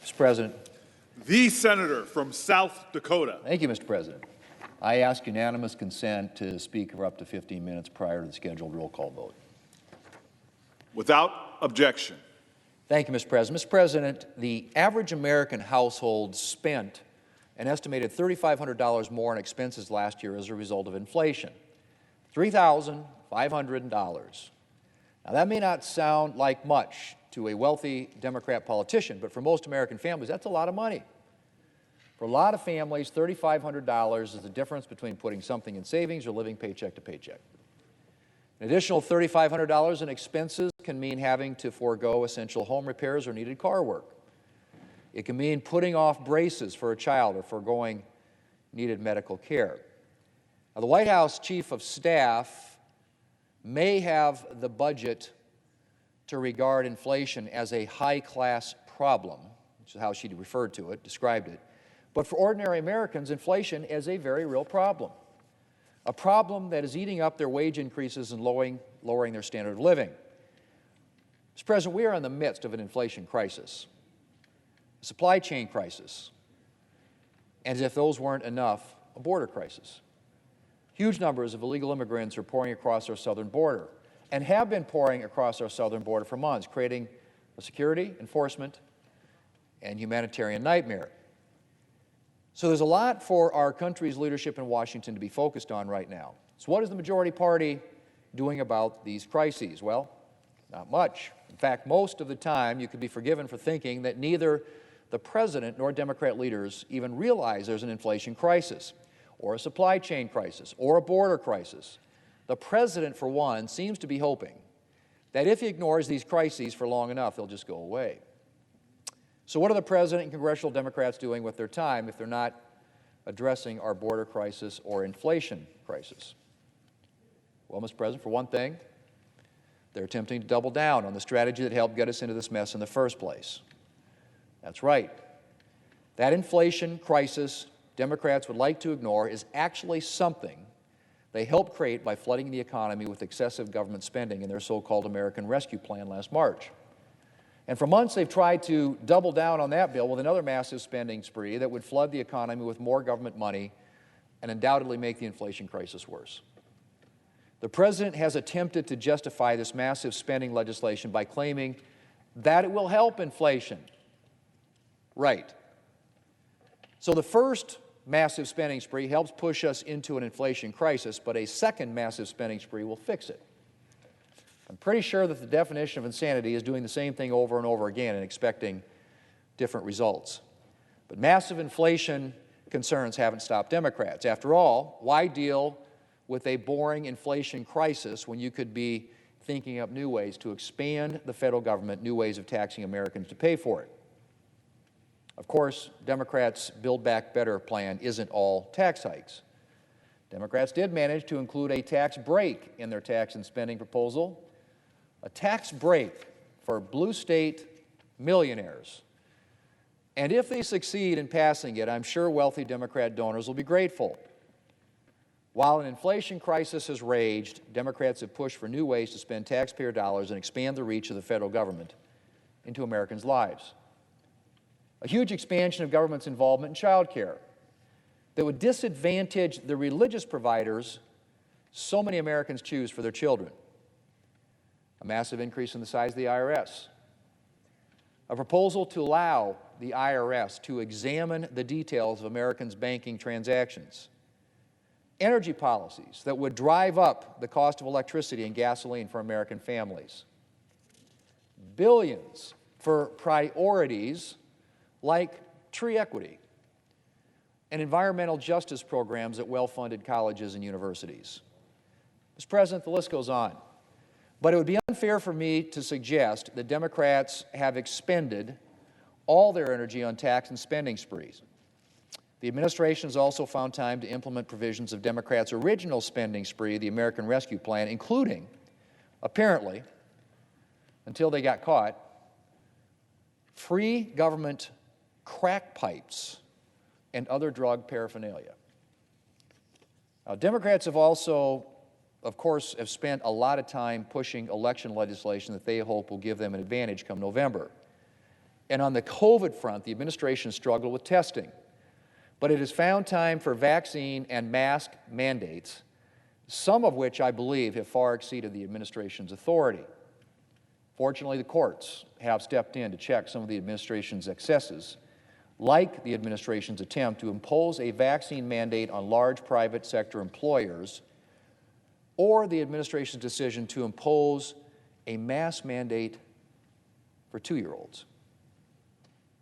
Mr. President. The senator from South Dakota. Thank you, Mr. President. I ask unanimous consent to speak for up to 15 minutes prior to the scheduled roll call vote. Without objection. Thank you, Mr. President. Mr. President, the average American household spent an estimated $3,500 more in expenses last year as a result of inflation. $3,500. Now, that may not sound like much to a wealthy Democrat politician, but for most American families, that's a lot of money. For a lot of families, $3,500 is the difference between putting something in savings or living paycheck to paycheck. An additional $3,500 in expenses can mean having to forego essential home repairs or needed car work. It can mean putting off braces for a child or foregoing needed medical care. Now, the White House Chief of Staff may have the budget to regard inflation as a high-class problem, which is how she referred to it, described it. But for ordinary Americans, inflation is a very real problem, a problem that is eating up their wage increases and lowering their standard of living. Mr. President, we are in the midst of an inflation crisis, a supply chain crisis, and as if those weren't enough, a border crisis. Huge numbers of illegal immigrants are pouring across our southern border and have been pouring across our southern border for months, creating a security, enforcement, and humanitarian nightmare. So there's a lot for our country's leadership in Washington to be focused on right now. So what is the majority party doing about these crises? Well, not much. In fact, most of the time you could be forgiven for thinking that neither the president nor Democrat leaders even realize there's an inflation crisis, or a supply chain crisis, or a border crisis. The president, for one, seems to be hoping that if he ignores these crises for long enough, they'll just go away. So what are the president and congressional Democrats doing with their time if they're not addressing our border crisis or inflation crisis? Well, Mr. President, for one thing, they're attempting to double down on the strategy that helped get us into this mess in the first place. That's right. That inflation crisis Democrats would like to ignore is actually something they helped create by flooding the economy with excessive government spending in their so-called American Rescue Plan last March. And for months, they've tried to double down on that bill with another massive spending spree that would flood the economy with more government money and undoubtedly make the inflation crisis worse. The president has attempted to justify this massive spending legislation by claiming that it will help inflation. Right. So the first massive spending spree helps push us into an inflation crisis, but a second massive spending spree will fix it. I'm pretty sure that the definition of insanity is doing the same thing over and over again and expecting different results. But massive inflation concerns haven't stopped Democrats. After all, why deal with a boring inflation crisis when you could be thinking up new ways to expand the federal government, new ways of taxing Americans to pay for it? Of course, Democrats' Build Back Better plan isn't all tax hikes. Democrats did manage to include a tax break in their tax and spending proposal, a tax break for blue state millionaires. And if they succeed in passing it, I'm sure wealthy Democrat donors will be grateful. While an inflation crisis has raged, Democrats have pushed for new ways to spend taxpayer dollars and expand the reach of the federal government into Americans' lives. A huge expansion of government's involvement in child care that would disadvantage the religious providers so many Americans choose for their children. A massive increase in the size of the IRS. A proposal to allow the IRS to examine the details of Americans' banking transactions. Energy policies that would drive up the cost of electricity and gasoline for American families. Billions for priorities like tree equity and environmental justice programs at well-funded colleges and universities. Mr. President, the list goes on. But it would be unfair for me to suggest that Democrats have expended all their energy on tax and spending sprees. The administration has also found time to implement provisions of Democrats' original spending spree, the American Rescue Plan, including, apparently, until they got caught, free government crackpipes and other drug paraphernalia. Now, Democrats have also, of course, have spent a lot of time pushing election legislation that they hope will give them an advantage come November. And on the COVID front, the administration struggled with testing. But it has found time for vaccine and mask mandates, some of which I believe have far exceeded the administration's authority. Fortunately, the courts have stepped in to check some of the administration's excesses, like the administration's attempt to impose a vaccine mandate on large private sector employers, or the administration's decision to impose a mask mandate for 2-year-olds.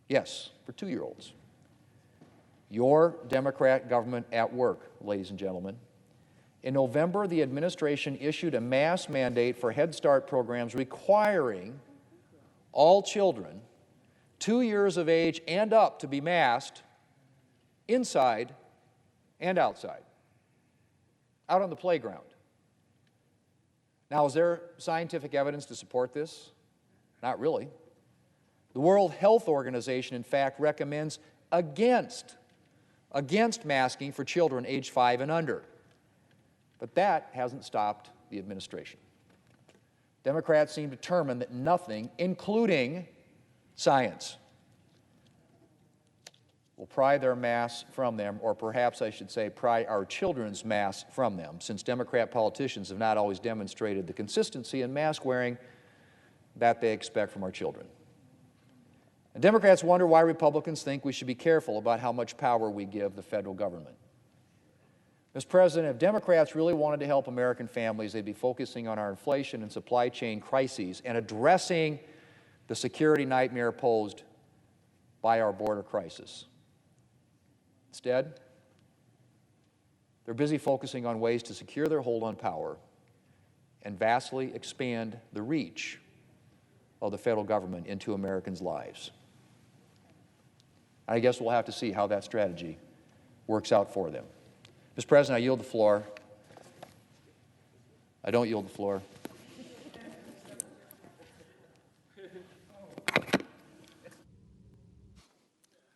Yes, for 2-year-olds. Your Democrat government at work, ladies and gentlemen. In November, the administration issued a mask mandate for Head Start programs requiring all children 2 years of age and up to be masked inside and outside, out on the playground. Now, is there scientific evidence to support this? Not really. The World Health Organization, in fact, recommends against masking for children age 5 and under. But that hasn't stopped the administration. Democrats seem determined that nothing, including science, will pry their masks from them, or perhaps I should say pry our children's masks from them, since Democrat politicians have not always demonstrated the consistency in mask wearing that they expect from our children. And Democrats wonder why Republicans think we should be careful about how much power we give the federal government. Mr. President, if Democrats really wanted to help American families, they'd be focusing on our inflation and supply chain crises and addressing the security nightmare posed by our border crisis. Instead, they're busy focusing on ways to secure their hold on power and vastly expand the reach of the federal government into Americans' lives. I guess we'll have to see how that strategy works out for them. Mr. President, I yield the floor. I don't yield the floor.